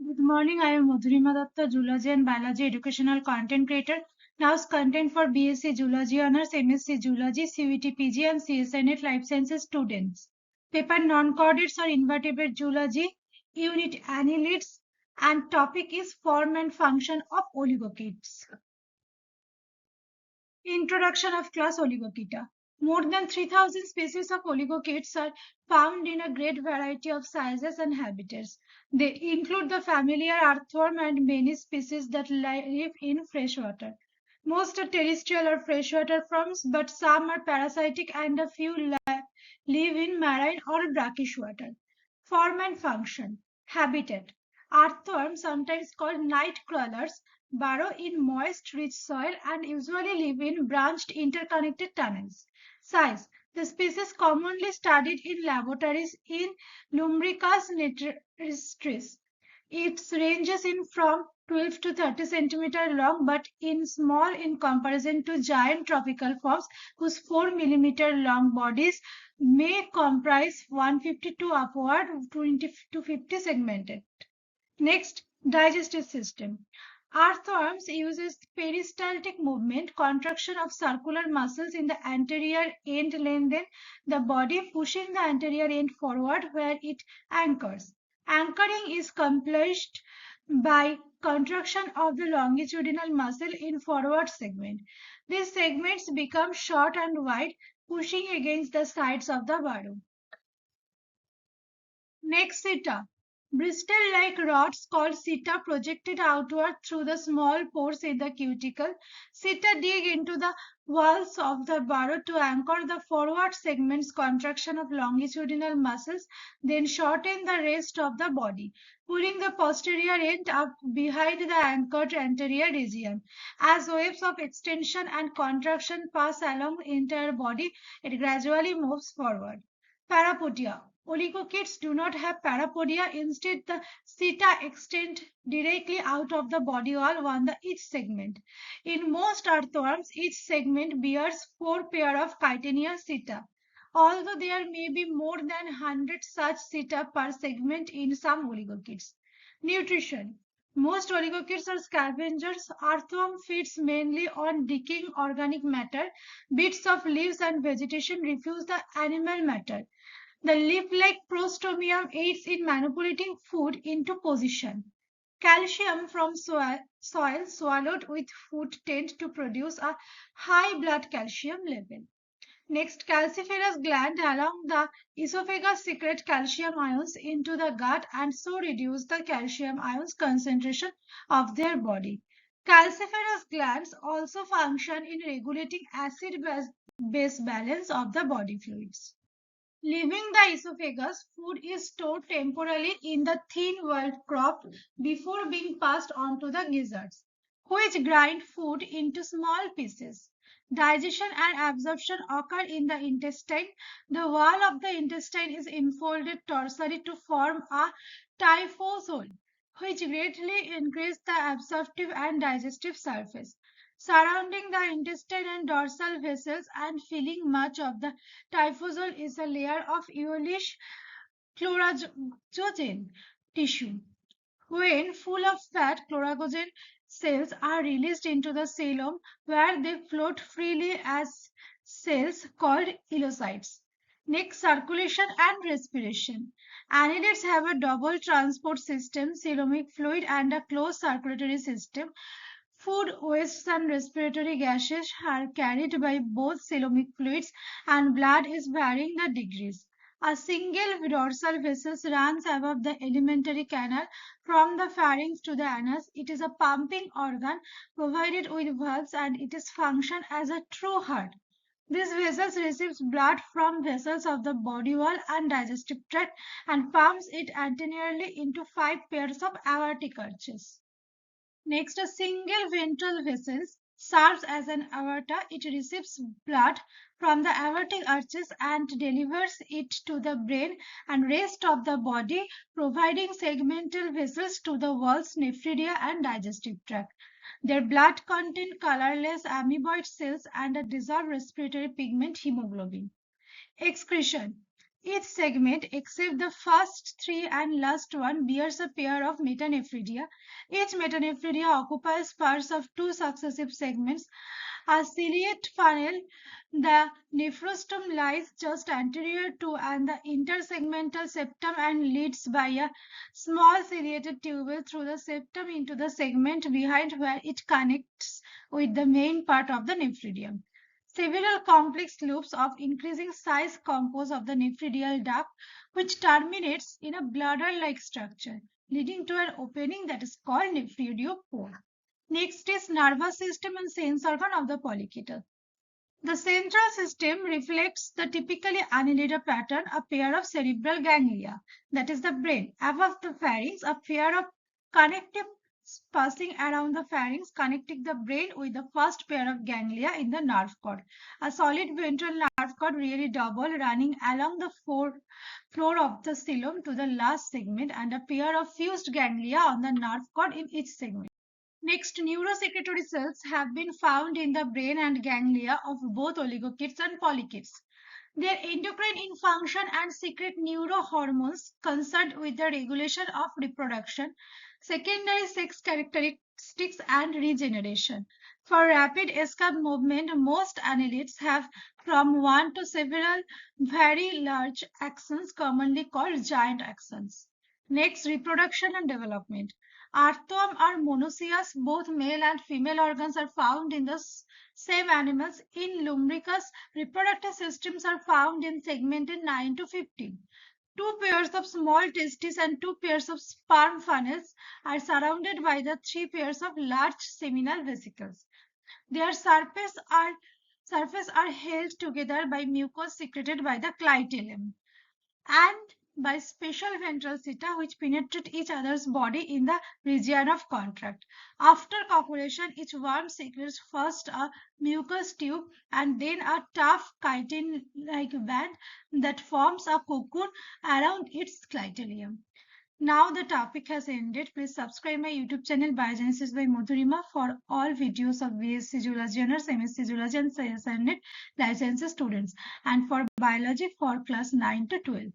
Good morning. I am Madhurima Datta, Zoology and Biology educational content creator. Now's content for BSc Zoology Honors, MSc Zoology, CUET PG and CSNet Life Sciences students. Paper non-chordates or invertebrate zoology, unit annelids, and topic is form and function of oligochaetes. Introduction of class Oligochaeta. More than 3,000 species of oligochaetes are found in a great variety of sizes and habitats. They include the familiar earthworm and many species that live in freshwater. Most are terrestrial or freshwater forms, but some are parasitic and a few live in marine or brackish water. Form and function. Habitat. Earthworms, sometimes called night crawlers, burrow in moist, rich soil and usually live in branched, interconnected tunnels. Size. The species commonly studied in laboratories in Lumbricus natritris. It ranges in from 12 to 30 centimeter long, but in small in comparison to giant tropical forms whose 4 millimeter long bodies may comprise 150 to upward 20 to 50 segmented. Next, digestive system. Earthworms uses peristaltic movement, contraction of circular muscles in the anterior end lengthen the body, pushing the anterior end forward where it anchors. Anchoring is accomplished by contraction of the longitudinal muscle in forward segment. These segments become short and wide, pushing against the sides of the burrow. Next, seta. Bristle-like rods called seta projected outward through the small pores in the cuticle. Seta dig into the walls of the burrow to anchor the forward segment's contraction of longitudinal muscles, then shorten the rest of the body, pulling the posterior end up behind the anchored anterior region. As waves of extension and contraction pass along the entire body, it gradually moves forward. Parapodia. Oligochaetes do not have parapodia. Instead, the seta extend directly out of the body wall on the each segment. In most earthworms, each segment bears 4 pair of chitinous seta. Although there may be more than 100 such seta per segment in some oligochaetes. Nutrition. Most oligochaetes are scavengers. Earthworm feeds mainly on decaying organic matter. Bits of leaves and vegetation refuse the animal matter. The leaf-like prostomium aids in manipulating food into position. Calcium from soil swallowed with food tend to produce a high blood calcium level. Next, calciferous gland along the esophagus secrete calcium ions into the gut and so reduce the calcium ions concentration of their body. Calciferous glands also function in regulating acid-base balance of the body fluids. Leaving the esophagus, food is stored temporarily in the thin-walled crop before being passed on to the gizzards, which grind food into small pieces. Digestion and absorption occur in the intestine. The wall of the intestine is enfolded dorsally to form a typhosole, which greatly increases the absorptive and digestive surface surrounding the intestine and dorsal vessels and filling much of the typhosole is a layer of yellowish chlorogen tissue. When full of fat, chlorogen cells are released into the coelom where they float freely as cells called elocytes. Next, circulation and respiration. Annelids have a double transport system, coelomic fluid and a closed circulatory system. Food wastes and respiratory gases are carried by both coelomic fluids and blood is varying the degrees. A single dorsal vessel runs above the alimentary canal from the pharynx to the anus. It is a pumping organ provided with valves and it is function as a true heart. This vessel receives blood from vessels of the body wall and digestive tract and pumps it anteriorly into 5 pairs of aortic arches. Next, a single ventral vessel serves as an aorta. It receives blood from the aortic arches and delivers it to the brain and rest of the body, providing segmental vessels to the walls, nephridia, and digestive tract. Their blood contains colorless amoeboid cells and a dissolved respiratory pigment hemoglobin. Excretion. Each segment, except the first three and last one, bears a pair of metanephridia. Each metanephridia occupies parts of two successive segments. A ciliate funnel, the nephrostom lies just anterior to and the intersegmental septum and leads by a small ciliated tubule through the septum into the segment behind where it connects with the main part of the nephridium. Several complex loops of increasing size compose of the nephridial duct, which terminates in a bladder-like structure, leading to an opening that is called nephriospore. Next is nervous system and sense organ of the polychaete. The central system reflects the typically annelida pattern, a pair of cerebral ganglia, that is the brain. Above the pharynx, a pair of connective passing around the pharynx, connecting the brain with the first pair of ganglia in the nerve cord. A solid ventral nerve cord, really double, running along the floor of the cilium to the last segment, and a pair of fused ganglia on the nerve cord in each segment. Next, neurosecretory cells have been found in the brain and ganglia of both oligochaetes and polychaetes. They are endocrine in function and secrete neurohormones concerned with the regulation of reproduction, secondary sex characteristics, and regeneration. For rapid escape movement, most annelids have from one to several very large axons, commonly called giant axons. Next, reproduction and development. Earthworm are monoecious. Both male and female organs are found in the same animals. In Lumbricus, reproductive systems are found in segmented 9 to 15. Two pairs of small testes and two pairs of sperm funnels are surrounded by the three pairs of large seminal vesicles. Their surface are held together by mucus secreted by the clitellum and by special ventral seta which penetrate each other's body in the region of contact. After copulation, each worm secretes first a mucus tube and then a tough chitin-like band that forms a cocoon around its clitellum. Now the topic has ended. Please subscribe my YouTube channel Biogenesis by Madhurima for all videos of BSc Zoology Honors, MSc Zoology and Science Life Sciences students, and for biology for class 9 to 12.